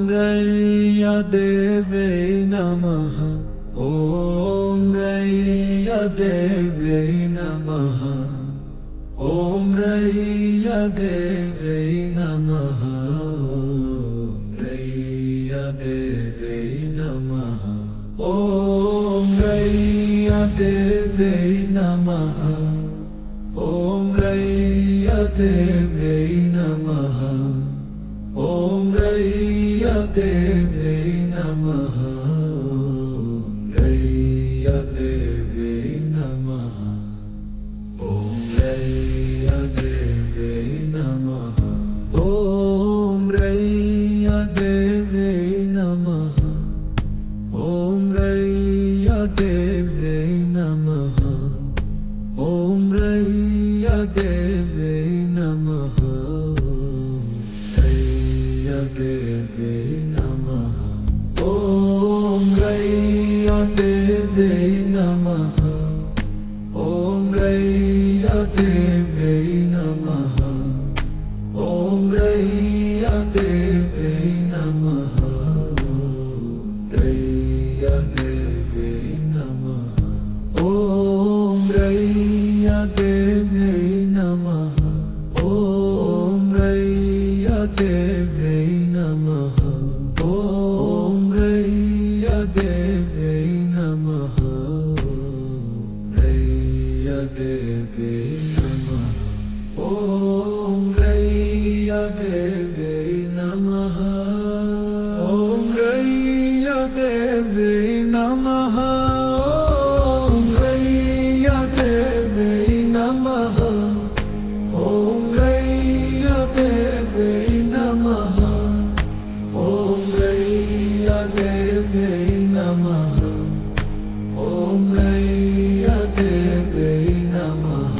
रैया देवे नमः। ॐ रैया देवे नमः। ॐ रैया देवे नमः। रैया देवे नमः। ॐ रैया देवे नमः। ॐ रैया देवे नमः। ॐ रैया देवे नमः। रैया देवे नमः। ॐ रैया देवे नमः। ॐ रैया देवे नमः। ॐ रैया देवे नमः। ॐ रैया देवे नमः। रैया देवे नमः। ॐ रैया देवे नमः। ॐ रैया देवे नमः। ॐ रैया देवे नमः। रैया देवे नमः। ॐ रैया देवे नमः। ॐ रैया देवे नमः। ॐ रैया देवे नमः। रैया देवे नमः। ॐ रैया देवे नमः। ॐ रैया देवे नमः। ॐ रैया देवे नमः। ॐ रैया देवे नमः। ॐ रैया देवे नमः। ॐ रैया देवे नमः।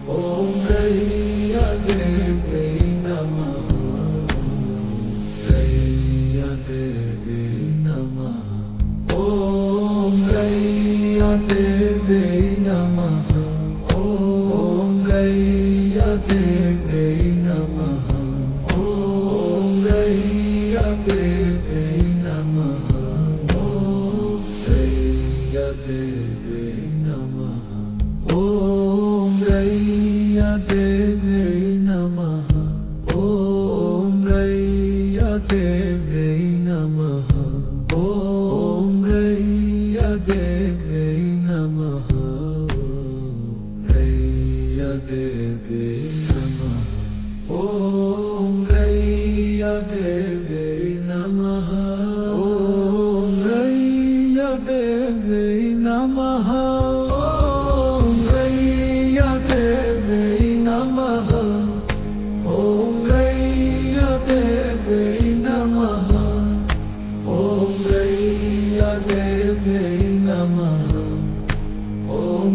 ॐ रैया देवे नमः। रैया देवे नमः। ॐ रैया देवे नमः। ॐ रैया देवे नमः। ॐ रैया देवे नमः। ॐ रैया देवे नमः। ॐ रैया देवे नमः। ॐ रैया देवे नमः। ॐ रैया देवे नमः। रैया देवे नमः। ॐ रैया देवे नमः। ॐ रैया देवे नमः। ॐ रैया देवे नमः। ॐ रैया देवे नमः। ॐ रैया देवे नमः। ॐ